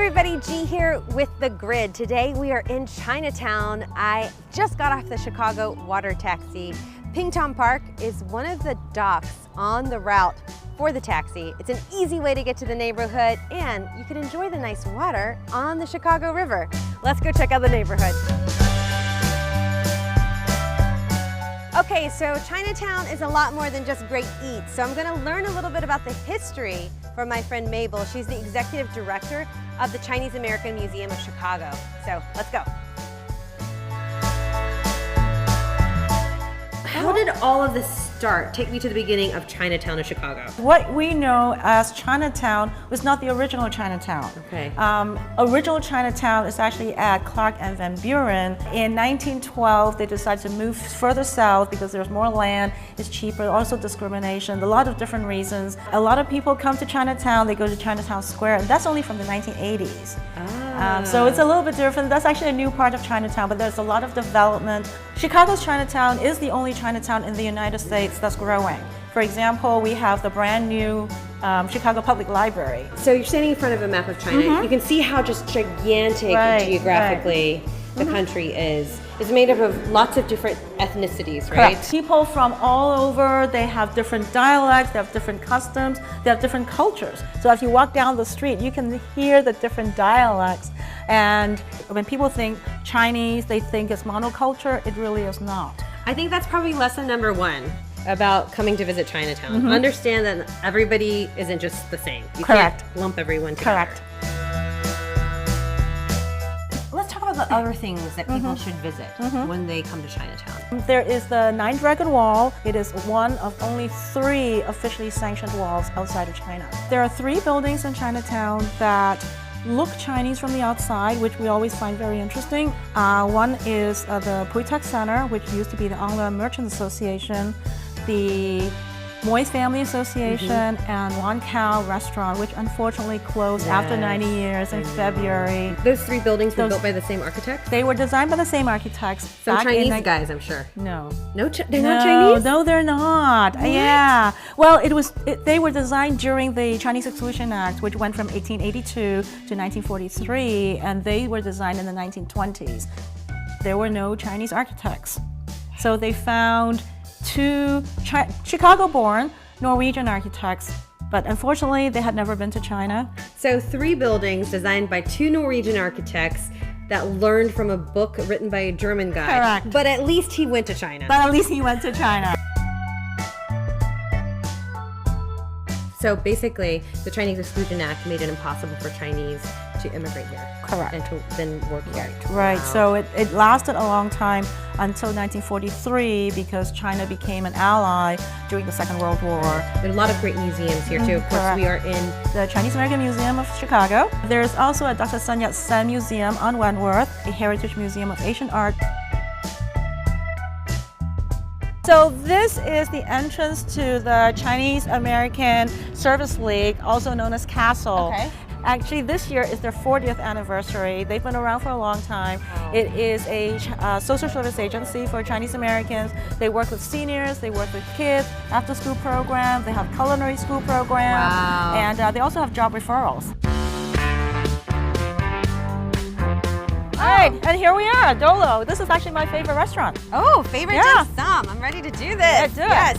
everybody, G here with The Grid. Today we are in Chinatown. I just got off the Chicago water taxi. Pingtong Park is one of the docks on the route for the taxi. It's an easy way to get to the neighborhood and you can enjoy the nice water on the Chicago River. Let's go check out the neighborhood. Okay, so Chinatown is a lot more than just great eats. So I'm gonna learn a little bit about the history from my friend Mabel. She's the executive director of the Chinese American Museum of Chicago. So let's go. How did all of this start? Take me to the beginning of Chinatown of Chicago. What we know as Chinatown was not the original Chinatown. Okay. Original Chinatown is actually at Clark and Van Buren. In 1912, they decided to move further south because there's more land, it's cheaper, also discrimination, a lot of different reasons. A lot of people come to Chinatown, they go to Chinatown Square, and that's only from the 1980s. So it's a little bit different. That's actually a new part of Chinatown, but there's a lot of development. Chicago's Chinatown is the only Chinatown in the United States that's growing. For example, we have the brand new Chicago Public Library. So you're standing in front of a map of China. You can see how just gigantic geographically the country is. It's made up of lots of different ethnicities, right? Correct. People from all over, they have different dialects, they have different customs, they have different cultures. So if you walk down the street, you can hear the different dialects. And when people think Chinese, they think it's monoculture. It really is not. I think that's probably lesson number one about coming to visit Chinatown. Understand that everybody isn't just the same. You can't lump everyone together. Correct. Let's talk about the other things that people should visit when they come to Chinatown. There is the Nine Dragon Wall. It is one of only 3 officially sanctioned walls outside of China. There are 3 buildings in Chinatown that look Chinese from the outside, which we always find very interesting. One is the Pui Tak Center, which used to be the Angla Merchant Association, the Moy's Family Association, and Wan Kao Restaurant, which unfortunately closed after 90 years in February. Those 3 buildings were built by the same architects? They were designed by the same architects. Some Chinese guys, I'm sure. No. No, they're not Chinese? No, they're not. What? Yeah. Well, they were designed during the Chinese Exclusion Act, which went from 1882 to 1943, and they were designed in the 1920s. There were no Chinese architects. So they found 2 Chicago-born Norwegian architects, but unfortunately they had never been to China. So 3 buildings designed by 2 Norwegian architects that learned from a book written by a German guy. Correct. But at least he went to China. So basically, the Chinese Exclusion Act made it impossible for Chinese to immigrate here. Correct. And to then work here. Right. So it lasted a long time until 1943 because China became an ally during the Second World War. There are a lot of great museums here too. Of course, we are in the Chinese American Museum of Chicago. There's also a Dr. Sun Yat-sen Museum on Wentworth, a Heritage Museum of Asian Art. So this is the entrance to the Chinese American Service League, also known as CASTLE. Okay. Actually, this year is their 40th anniversary. They've been around for a long time. It is a social service agency for Chinese Americans. They work with seniors, they work with kids, after-school programs, they have culinary school programs, and they also have job referrals. All right, and here we are, Dolo. This is actually my favorite restaurant. Oh, favorite dim sum. I'm ready to do this. Yes.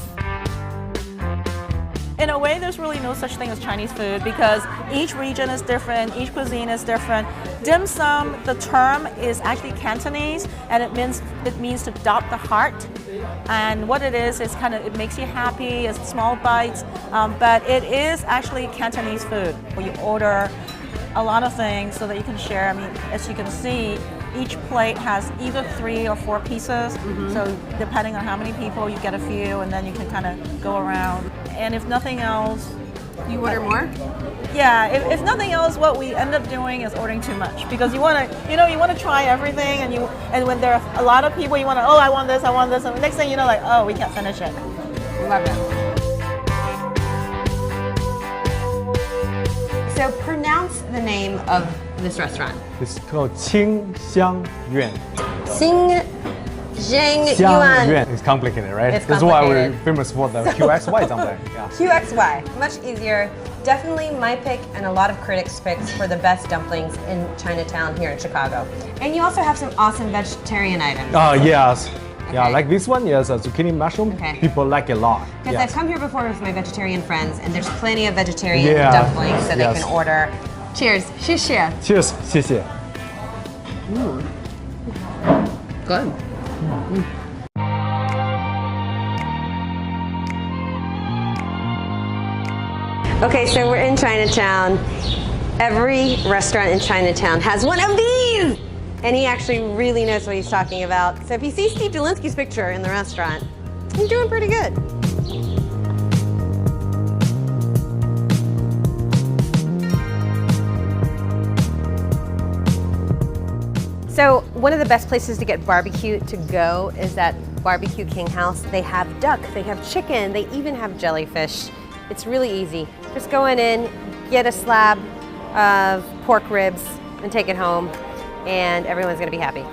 In a way, there's really no such thing as Chinese food because each region is different, each cuisine is different. Dim sum, the term is actually Cantonese, and it means to dot the heart. And what it is it makes you happy. It's small bites, but it is actually Cantonese food. You order a lot of things so that you can share. I mean, as you can see, each plate has either 3 or 4 pieces. So depending on how many people, you get a few, and then you can kind of go around. And if nothing else, you order more? Yeah. If nothing else, what we end up doing is ordering too much because you want to try everything, and when there are a lot of people, you want to I want this, and the next thing you know, like we can't finish it. Love it. So pronounce the name of this restaurant. It's called Qingxiang Yuan. Zhang Yuan. It's complicated, right? It's That's why we're complicated. famous for the QXY dumpling. Yeah. QXY, much easier. Definitely my pick and a lot of critics' picks for the best dumplings in Chinatown here in Chicago. And you also have some awesome vegetarian items. Yes. Yeah, Okay. like this one, yes, a zucchini mushroom. Okay. People like it a lot. Because Yes. I've come here before with my vegetarian friends, and there's plenty of vegetarian Yeah. dumplings that Yes. they can order. Cheers. 谢谢. Cheers, 谢谢. Good. Okay, so we're in Chinatown. Every restaurant in Chinatown has one of these! And he actually really knows what he's talking about. So if you see Steve Dolinsky's picture in the restaurant, he's doing pretty good. So one of the best places to get barbecue to go is that Barbecue King House. They have duck, they have chicken, they even have jellyfish. It's really easy. Just go in, get a slab of pork ribs and take it home, and everyone's gonna be happy.